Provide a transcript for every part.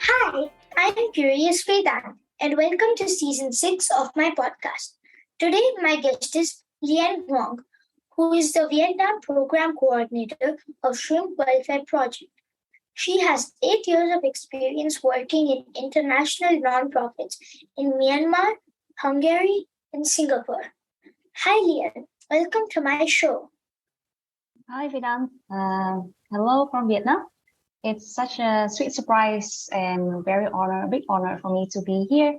Hi, I'm Curious Vedant, and welcome to season 6 of my podcast. Today, my guest is Lien-Huong, who is the Vietnam Program Coordinator of Shrimp Welfare Project. She has 8 years of experience working in international nonprofits in Myanmar, Hungary, and Singapore. Hi, Lien. Welcome to my show. Hi, Vidam. Hello from Vietnam. It's such a sweet surprise and big honor for me to be here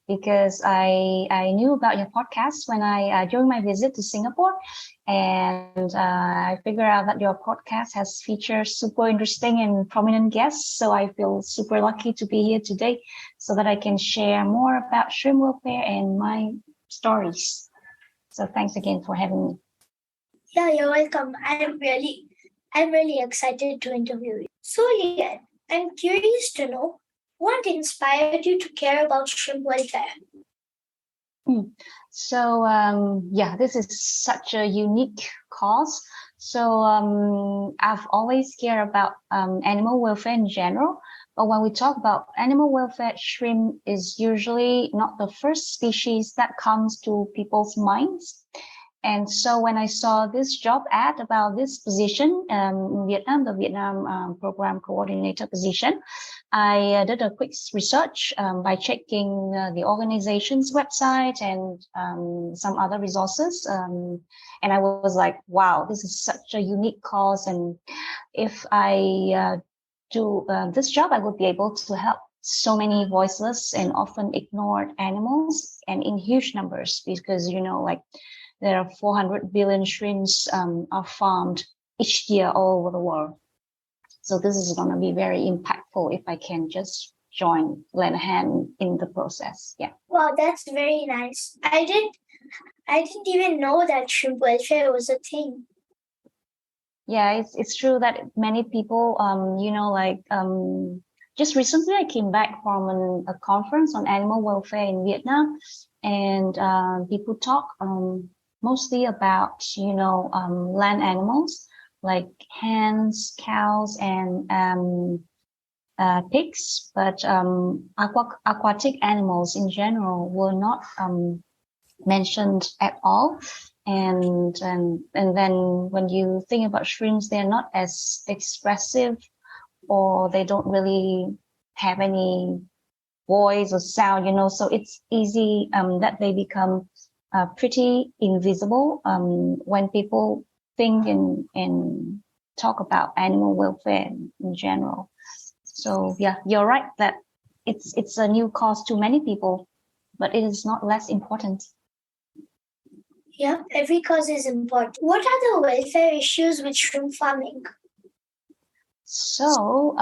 because I knew about your podcast when I during my visit to Singapore, and I figured out that your podcast has featured super interesting and prominent guests. So I feel super lucky to be here today, so that I can share more about shrimp welfare and my stories. So thanks again for having me. Yeah, you're welcome. I'm really excited to interview you. So, Lian, I'm curious to know what inspired you to care about shrimp welfare. Yeah, this is such a unique cause. I've always cared about animal welfare in general. But when we talk about animal welfare, shrimp is usually not the first species that comes to people's minds. And so when I saw this job ad about this position in Vietnam, the Vietnam Program Coordinator position, I did a quick research by checking the organization's website and some other resources. And I was like, wow, this is such a unique cause. And if I do this job, I would be able to help so many voiceless and often ignored animals, and in huge numbers, because, there are 400 billion shrimps are farmed each year all over the world. So this is going to be very impactful if I can just lend a hand in the process. Yeah. Wow, that's very nice. I didn't even know that shrimp welfare was a thing. Yeah, it's true that many people, just recently I came back from a conference on animal welfare in Vietnam, and people talk mostly about, land animals like hens, cows, and pigs, but aquatic animals in general were not mentioned at all. And then when you think about shrimps, they're not as expressive, or they don't really have any voice or sound, so it's easy that they become pretty invisible when people think and talk about animal welfare in general. So yeah, you're right that it's a new cause to many people, but it is not less important. Yeah, every cause is important. What are the welfare issues with shrimp farming? So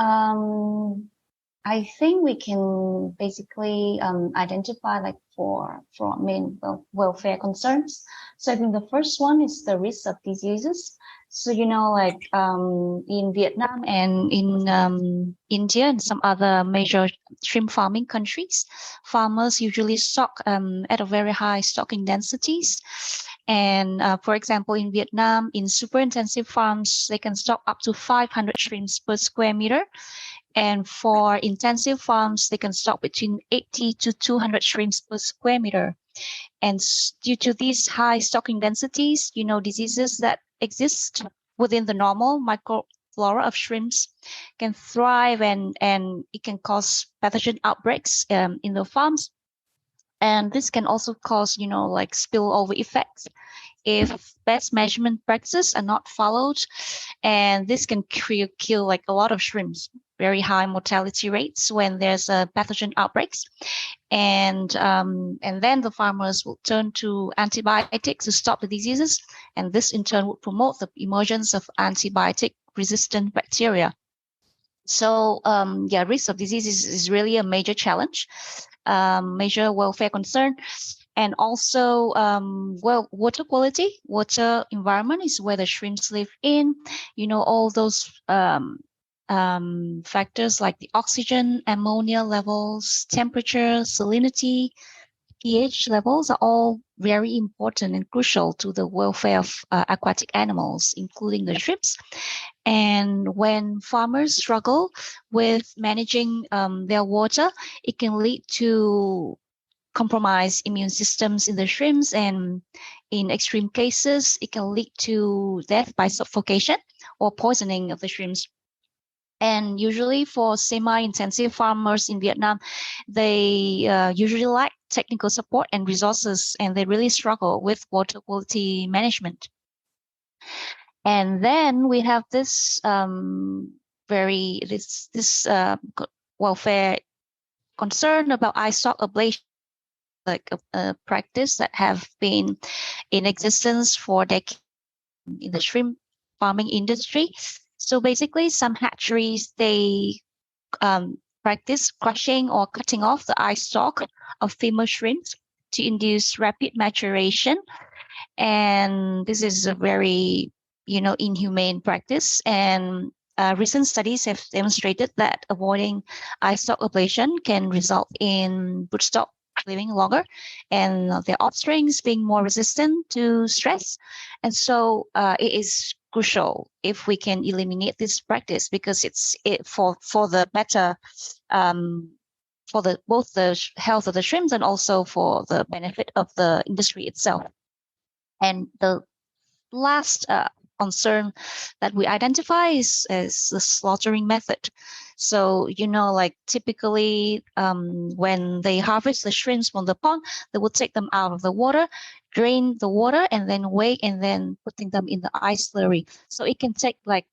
I think we can basically identify like four main welfare concerns. So I think the first one is the risk of diseases. So, in Vietnam and in India and some other major shrimp farming countries, farmers usually stock at a very high stocking densities. And for example, in Vietnam, in super intensive farms, they can stock up to 500 shrimps per square meter. And for intensive farms, they can stock between 80 to 200 shrimps per square meter. And due to these high stocking densities, diseases that exist within the normal microflora of shrimps can thrive, and it can cause pathogen outbreaks in the farms. And this can also cause, spillover effects if best measurement practices are not followed. And this can kill like a lot of shrimps, very high mortality rates when there's a pathogen outbreaks. And then the farmers will turn to antibiotics to stop the diseases. And this in turn would promote the emergence of antibiotic resistant bacteria. So risk of disease is really a major challenge, major welfare concern. And also, water quality, water environment is where the shrimps live in. All those factors like the oxygen, ammonia levels, temperature, salinity, pH levels are all very important and crucial to the welfare of aquatic animals, including the shrimps. And when farmers struggle with managing their water, it can lead to compromise immune systems in the shrimps, and in extreme cases, it can lead to death by suffocation or poisoning of the shrimps. And usually for semi-intensive farmers in Vietnam, they usually lack technical support and resources, and they really struggle with water quality management. And then we have this welfare concern about eye stalk ablation, like a practice that have been in existence for decades in the shrimp farming industry. So basically, some hatcheries, they practice crushing or cutting off the eye stalk of female shrimps to induce rapid maturation. And this is a very, inhumane practice. And recent studies have demonstrated that avoiding eye stalk ablation can result in broodstock living longer and their offsprings being more resistant to stress. And so it is crucial if we can eliminate this practice, because it's for the better for both the health of the shrimps and also for the benefit of the industry itself. And the last concern that we identify is the slaughtering method. So, like typically when they harvest the shrimps from the pond, they will take them out of the water, drain the water, and then weigh, and then putting them in the ice slurry. So it can take like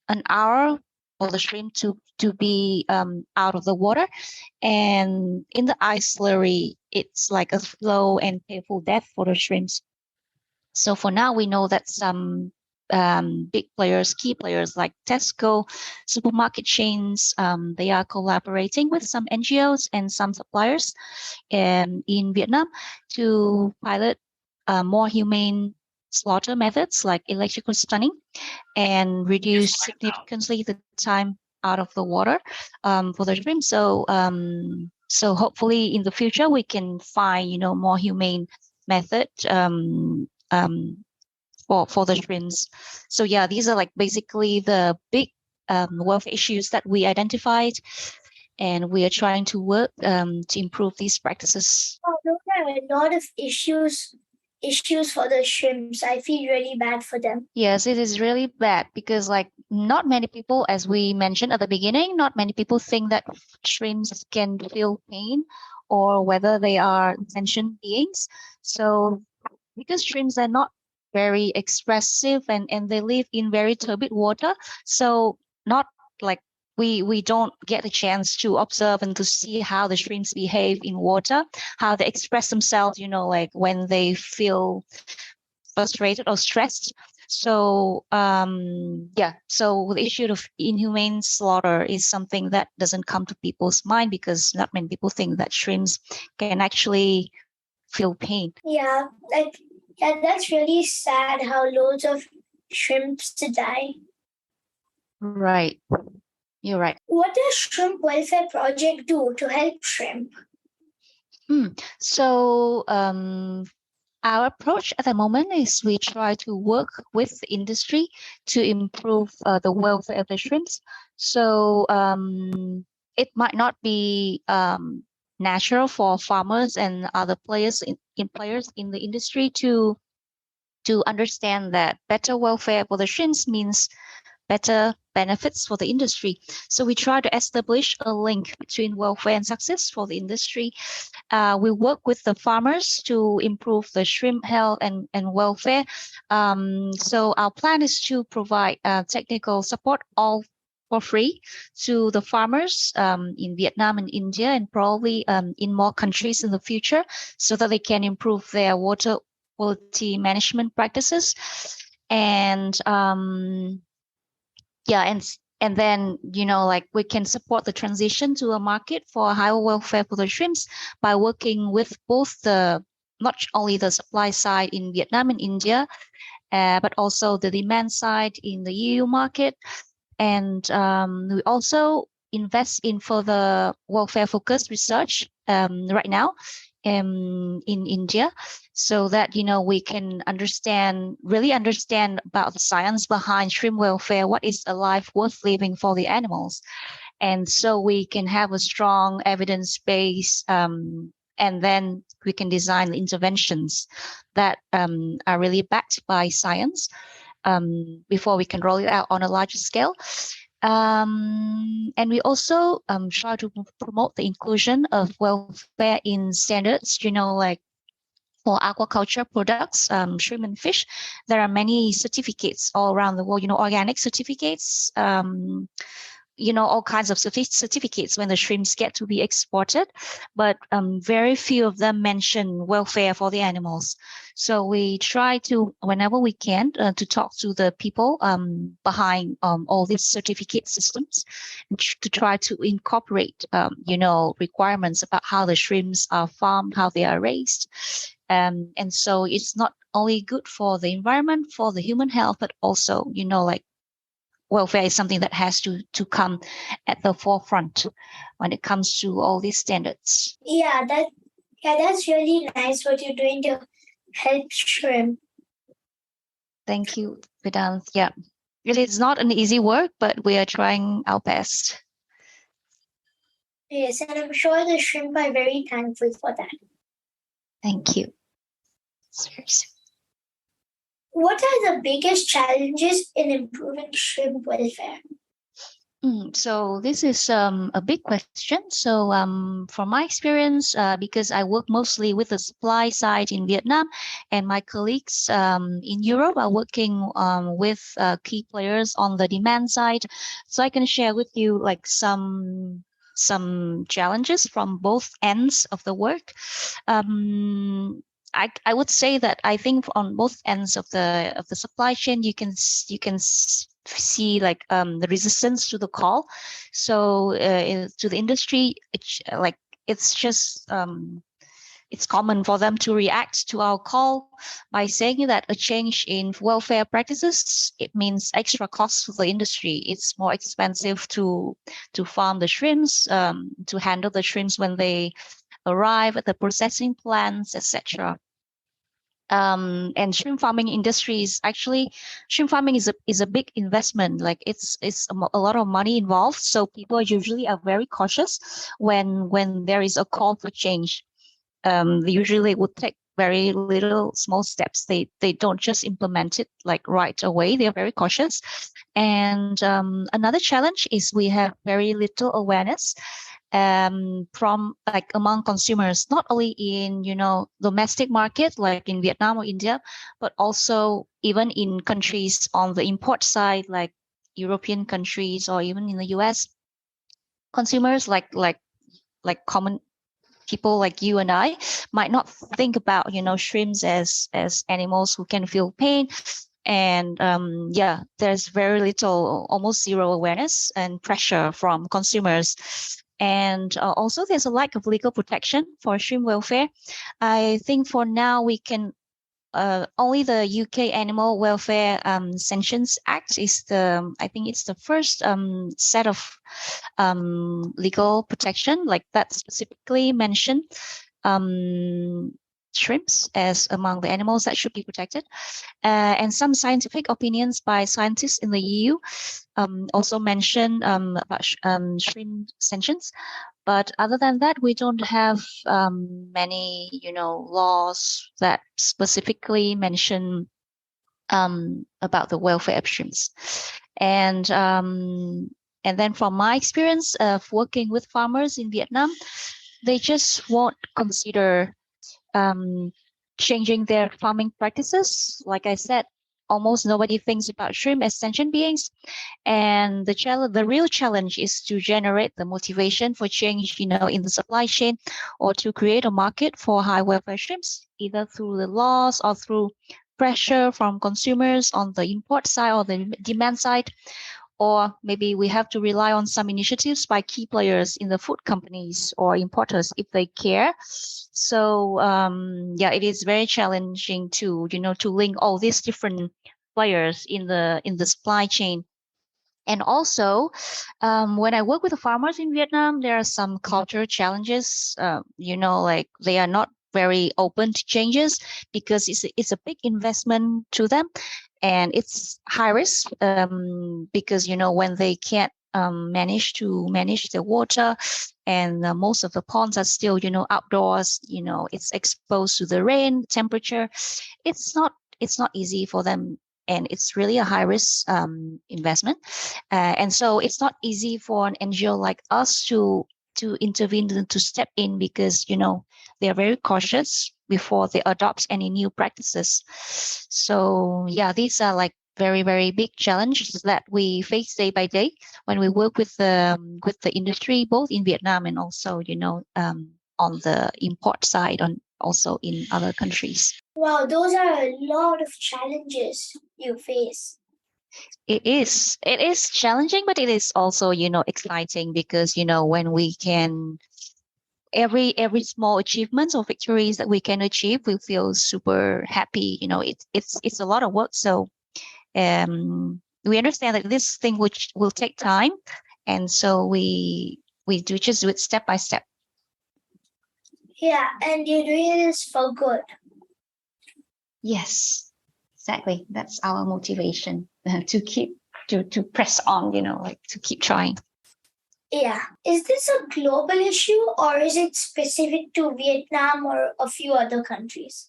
an hour for the shrimp to be out of the water. And in the ice slurry, it's like a slow and painful death for the shrimps. So for now, we know that some big players, key players like Tesco, supermarket chains, they are collaborating with some NGOs and some suppliers in Vietnam to pilot more humane slaughter methods like electrical stunning, and reduce significantly the time out of the water for the shrimp. So hopefully in the future we can find more humane method for the shrimps. So yeah, these are like basically the big welfare issues that we identified, and we are trying to work to improve these practices. Oh, those are a lot of issues for the shrimps. I feel really bad for them. Yes, it is really bad because like not many people, as we mentioned at the beginning, not many people think that shrimps can feel pain or whether they are sentient beings. So because shrimps are not very expressive, and they live in very turbid water, so not like we don't get a chance to observe and to see how the shrimps behave in water, how they express themselves, like when they feel frustrated or stressed. So so the issue of inhumane slaughter is something that doesn't come to people's mind, because not many people think that shrimps can actually feel pain. Yeah, that's really sad how loads of shrimps die. Right. You're right. What does Shrimp Welfare Project do to help shrimp? So our approach at the moment is we try to work with the industry to improve the welfare of the shrimps. So it might not be natural for farmers and other players in the industry to understand that better welfare for the shrimps means better benefits for the industry. So we try to establish a link between welfare and success for the industry. We work with the farmers to improve the shrimp health and welfare. So our plan is to provide technical support all for free to the farmers in Vietnam and India, and probably in more countries in the future, so that they can improve their water quality management practices. And and then like we can support the transition to a market for higher welfare for the shrimps by working with both not only the supply side in Vietnam and India, but also the demand side in the EU market. And we also invest in further welfare focused research right now in India, so that we can really understand about the science behind shrimp welfare. What is a life worth living for the animals? And so we can have a strong evidence base, and then we can design interventions that are really backed by science, before we can roll it out on a larger scale. And we also try to promote the inclusion of welfare in standards, like for aquaculture products, shrimp and fish. There are many certificates all around the world, organic certificates, all kinds of certificates when the shrimps get to be exported, but very few of them mention welfare for the animals. So we try to, whenever we can, to talk to the people behind all these certificate systems, to try to incorporate, requirements about how the shrimps are farmed, how they are raised. And so it's not only good for the environment, for the human health, but also, welfare is something that has to come at the forefront when it comes to all these standards. Yeah, that's really nice what you're doing to help shrimp. Thank you, Vedant. Yeah, really, it's not an easy work, but we are trying our best. Yes, and I'm sure the shrimp are very thankful for that. Thank you. What are the biggest challenges in improving shrimp welfare? So this is a big question. So from my experience, because I work mostly with the supply side in Vietnam, and my colleagues in Europe are working with key players on the demand side, so I can share with you like some challenges from both ends of the work. I would say that I think on both ends of the supply chain, you can see like the resistance to the call. So to the industry, it's just it's common for them to react to our call by saying that a change in welfare practices, it means extra costs for the industry. It's more expensive to farm the shrimps, to handle the shrimps when they arrive at the processing plants, etc. And shrimp farming industry is actually, shrimp farming is a big investment. Like it's a lot of money involved. So people usually are very cautious when there is a call for change. They usually would take very little small steps. They don't just implement it like right away. They're very cautious. And another challenge is we have very little awareness from like among consumers, not only in domestic market like in Vietnam or India, but also even in countries on the import side like European countries or even in the US. Consumers like common people like you and I might not think about shrimps as animals who can feel pain. And there's very little, almost zero awareness and pressure from consumers. And also there's a lack of legal protection for shrimp welfare. I think for now we can only the UK Animal Welfare Sanctions Act is I think it's the first set of legal protection like that specifically mentioned shrimps as among the animals that should be protected. And some scientific opinions by scientists in the EU also mention about shrimp sanctions. But other than that, we don't have many, laws that specifically mention about the welfare of shrimps. And then from my experience of working with farmers in Vietnam, they just won't consider changing their farming practices. Like I said, almost nobody thinks about shrimp as sentient beings. And the real challenge is to generate the motivation for change, in the supply chain, or to create a market for high welfare shrimps, either through the laws or through pressure from consumers on the import side or the demand side. Or maybe we have to rely on some initiatives by key players in the food companies or importers if they care. So it is very challenging to link all these different players in the supply chain. And also, when I work with the farmers in Vietnam, there are some cultural challenges. Like they are not very open to changes because it's a big investment to them, and it's high risk because when they can't manage to manage the water, and most of the ponds are still outdoors. It's exposed to the rain, temperature. It's not easy for them, and it's really a high risk investment. And so it's not easy for an NGO like us to intervene and to step in because they are very cautious before they adopt any new practices. So yeah, these are like very, very big challenges that we face day by day when we work with the industry, both in Vietnam and also on the import side, on also in other countries. Wow, those are a lot of challenges you face. It is challenging, but it is also exciting because when we can every small achievements or victories that we can achieve, we feel super happy. It's a lot of work, so we understand that this thing which will take time, and so we just do it step by step. Yeah, and you're doing this for good. Yes, exactly. That's our motivation to keep to press on. Like to keep trying. Yeah. Is this a global issue or is it specific to Vietnam or a few other countries?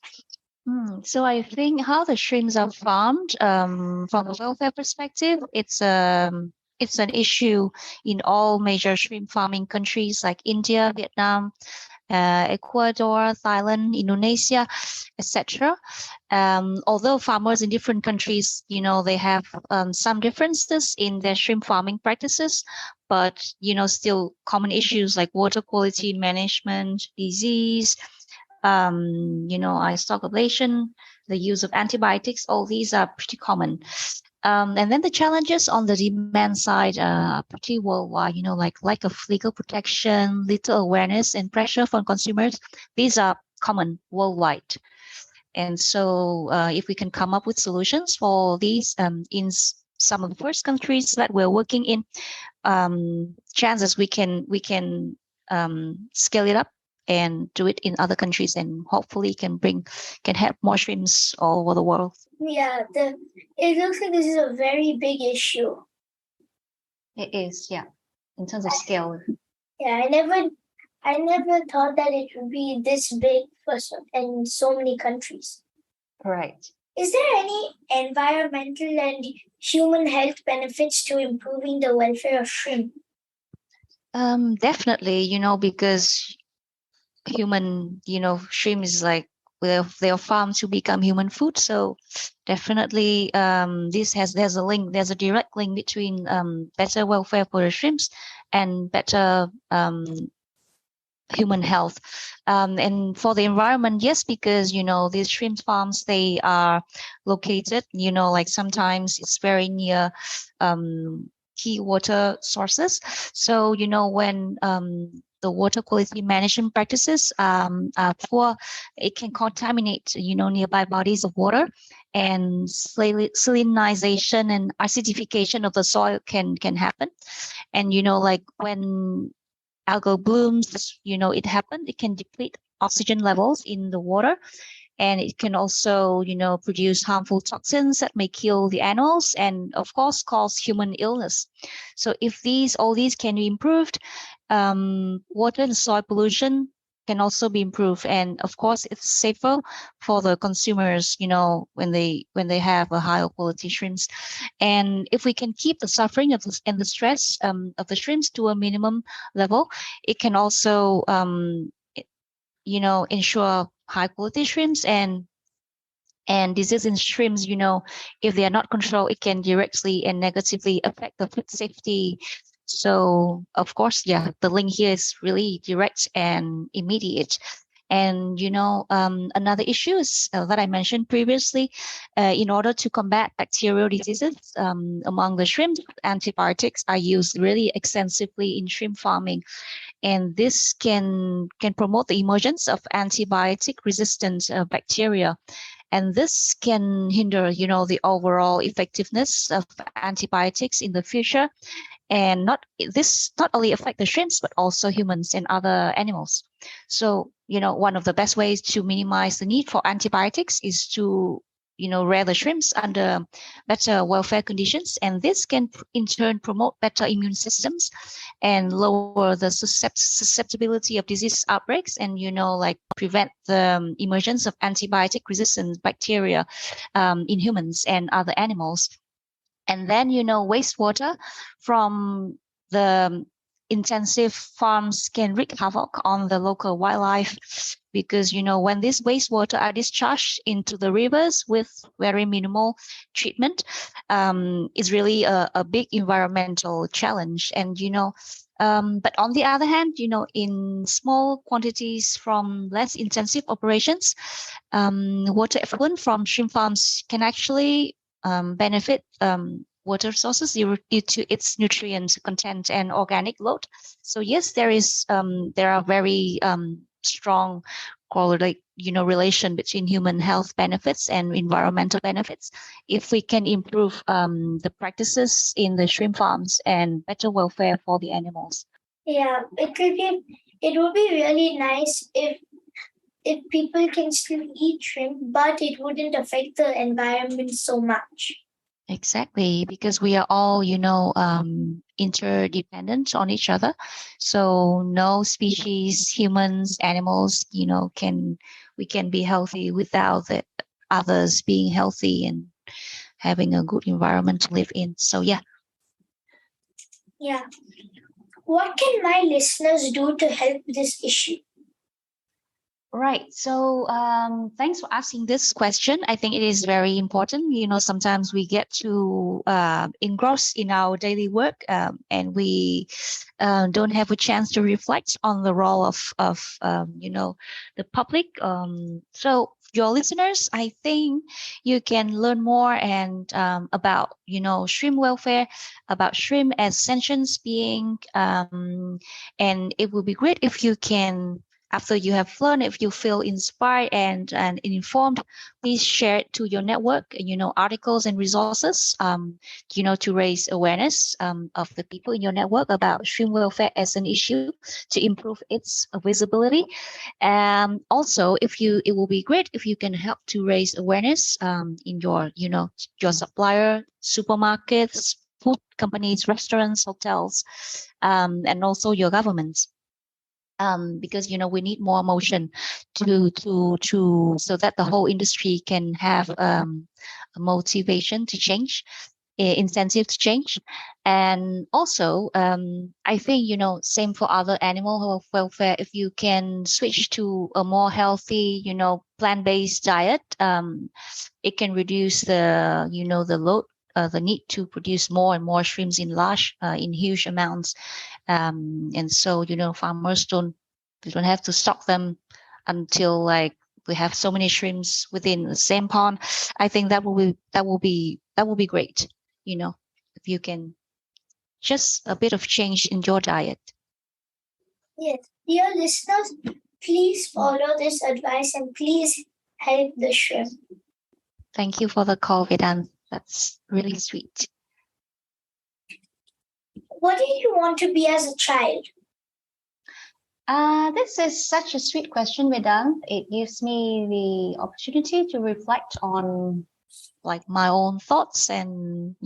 So I think how the shrimps are farmed, from a welfare perspective, it's an issue in all major shrimp farming countries like India, Vietnam, Ecuador, Thailand, Indonesia, etc. Although farmers in different countries, they have some differences in their shrimp farming practices, but still common issues like water quality management, disease, eye stalk ablation, the use of antibiotics. All these are pretty common. And then the challenges on the demand side are pretty worldwide, like lack of legal protection, little awareness, and pressure from consumers. These are common worldwide. And so if we can come up with solutions for these in some of the first countries that we're working in, chances we can scale it up and do it in other countries, and hopefully can have more shrimps all over the world. Yeah, it looks like this is a very big issue. It is, yeah, in terms of scale. Yeah, I never thought that it would be this big in so many countries. Right. Is there any environmental and human health benefits to improving the welfare of shrimp? Definitely, because human, shrimp is like they are farmed to become human food. So definitely, there's a direct link between better welfare for the shrimps and better human health. And for the environment, yes, because these shrimp farms, they are located, like sometimes it's very near key water sources. So when the water quality management practices are poor, it can contaminate nearby bodies of water, and salinization and acidification of the soil can happen. And like when algal blooms, it happened. It can deplete oxygen levels in the water, and it can also, produce harmful toxins that may kill the animals and, of course, cause human illness. So if all these can be improved, water and soil pollution can also be improved, and of course it's safer for the consumers when they have a higher quality shrimps. And if we can keep the suffering and the stress of the shrimps to a minimum level, it can also ensure high quality shrimps. And disease in shrimps, if they are not controlled, it can directly and negatively affect the food safety. So, of course, yeah, the link here is really direct and immediate. And, another issue is that I mentioned previously, in order to combat bacterial diseases among the shrimp, antibiotics are used really extensively in shrimp farming. And this can promote the emergence of antibiotic resistant bacteria. And this can hinder, the overall effectiveness of antibiotics in the future. And this not only affect the shrimps, but also humans and other animals. So, one of the best ways to minimize the need for antibiotics is to rear the shrimps under better welfare conditions, and this can in turn promote better immune systems and lower the susceptibility of disease outbreaks, and like prevent the emergence of antibiotic resistant bacteria in humans and other animals. And then wastewater from the intensive farms can wreak havoc on the local wildlife, because when these wastewater are discharged into the rivers with very minimal treatment, is really a big environmental challenge. And but on the other hand, in small quantities from less intensive operations, water effluent from shrimp farms can actually benefit water sources due to its nutrient content and organic load. So yes, there are very strong correlate relation between human health benefits and environmental benefits if we can improve the practices in the shrimp farms and better welfare for the animals. Yeah, it would be really nice if people can still eat shrimp, but it wouldn't affect the environment so much. Exactly, because we are all, interdependent on each other. So no species, humans, animals, we can be healthy without the others being healthy and having a good environment to live in. So yeah. Yeah. What can my listeners do to help this issue? Right. So thanks for asking this question. I think it is very important. Sometimes we get to engross in our daily work, and we don't have a chance to reflect on the role of the public. So your listeners, I think you can learn more and about shrimp welfare, about shrimp as sentient being, and it would be great if you can, after you have learned, if you feel inspired and informed, please share it to your network, articles and resources, to raise awareness of the people in your network about shrimp welfare as an issue to improve its visibility. Also, it will be great if you can help to raise awareness in your supplier, supermarkets, food companies, restaurants, hotels, and also your governments. Because we need more motion to so that the whole industry can have a motivation to change, incentive to change. And also I think same for other animal health welfare. If you can switch to a more healthy plant-based diet, it can reduce the load, the need to produce more and more shrimps in huge amounts. And so farmers don't have to stock them until like we have so many shrimps within the same pond. I think that will be great, if you can just a bit of change in your diet. Yes, dear listeners, please follow this advice and please help the shrimp. Thank you for the call, Vedant. That's really sweet. What did you want to be as a child? This is such a sweet question, Vedant. It gives me the opportunity to reflect on like my own thoughts and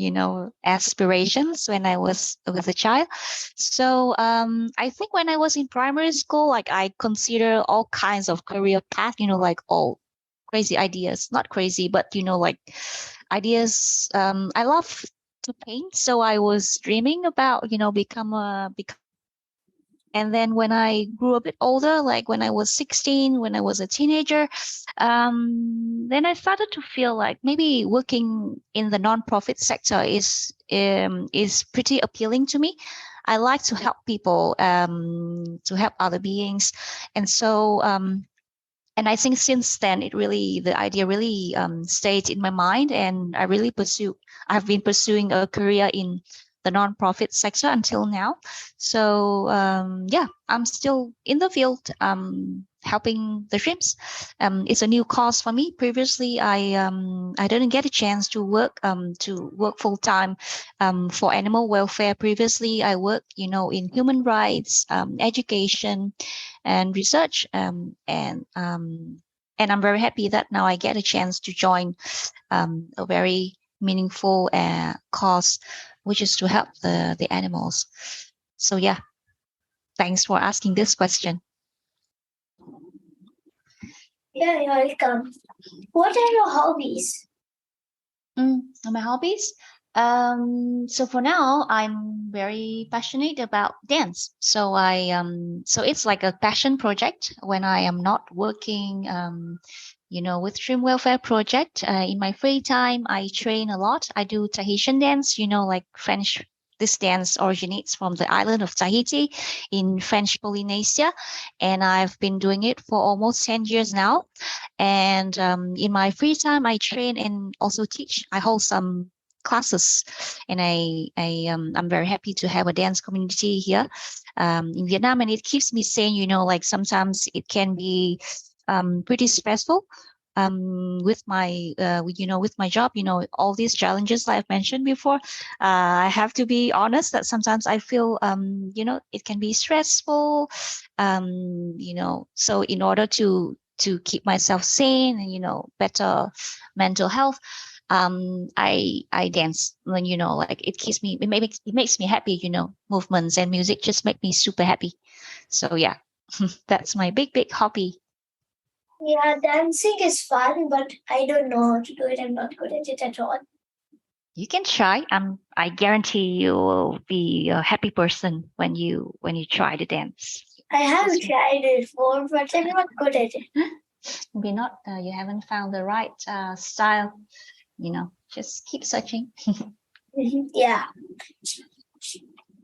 aspirations when I was a child. So I think when I was in primary school, like I consider all kinds of career path, like all crazy ideas, not crazy, but like ideas. I love to paint, so I was dreaming about become. And then when I grew a bit older, like when I was 16, when I was a teenager, then I started to feel like maybe working in the nonprofit sector is pretty appealing to me. I like to help people, to help other beings. And so, and I think since then, the idea really stayed in my mind, and I've been pursuing a career in the nonprofit sector until now. So yeah, I'm still in the field. helping the shrimps. It's a new cause for me. Previously, I didn't get a chance to work full time for animal welfare. Previously, I worked, in human rights, education, and research. And I'm very happy that now I get a chance to join a very meaningful cause, which is to help the animals. So yeah, thanks for asking this question. Yeah, you're welcome. What are your hobbies? My hobbies? So for now, I'm very passionate about dance. So so it's like a passion project when I am not working, with Stream Welfare Project. In my free time, I train a lot. I do Tahitian dance, like French. This dance originates from the island of Tahiti in French Polynesia, and I've been doing it for almost 10 years now. And in my free time, I train and also teach. I hold some classes, and I'm very happy to have a dance community here in Vietnam, and it keeps me sane. Like sometimes it can be pretty stressful with my with my job, all these challenges I've mentioned before. I have to be honest that sometimes I feel it can be stressful, so in order to keep myself sane and better mental health, I dance when like it makes me happy. Movements and music just make me super happy. So yeah, that's my big hobby. Yeah, dancing is fun, but I don't know how to do it. I'm not good at it at all. You can try. I guarantee you will be a happy person when you try to dance. I have tried it before, but I'm not good at it. Maybe not. You haven't found the right style. Just keep searching. Yeah.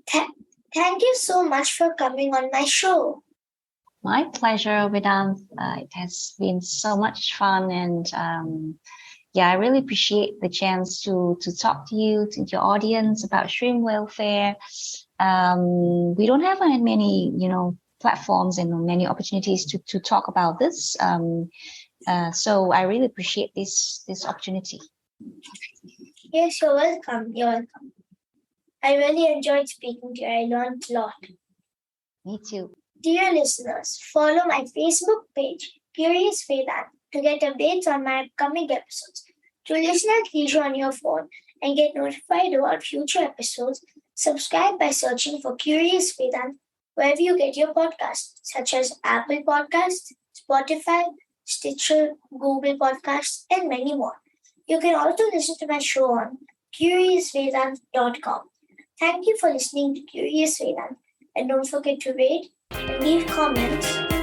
Thank you so much for coming on my show. My pleasure, Vedant. It has been so much fun, and I really appreciate the chance to talk to you, to your audience about shrimp welfare. We don't have many, platforms and many opportunities to talk about this. So I really appreciate this opportunity. Yes, you're welcome. You're welcome. I really enjoyed speaking to you. I learned a lot. Me too. Dear listeners, follow my Facebook page, Curious Vedant, to get updates on my upcoming episodes. To listen at leisure on your phone and get notified about future episodes, subscribe by searching for Curious Vedant wherever you get your podcasts, such as Apple Podcasts, Spotify, Stitcher, Google Podcasts, and many more. You can also listen to my show on curiousvedant.com. Thank you for listening to Curious Vedant, and don't forget to rate and leave comments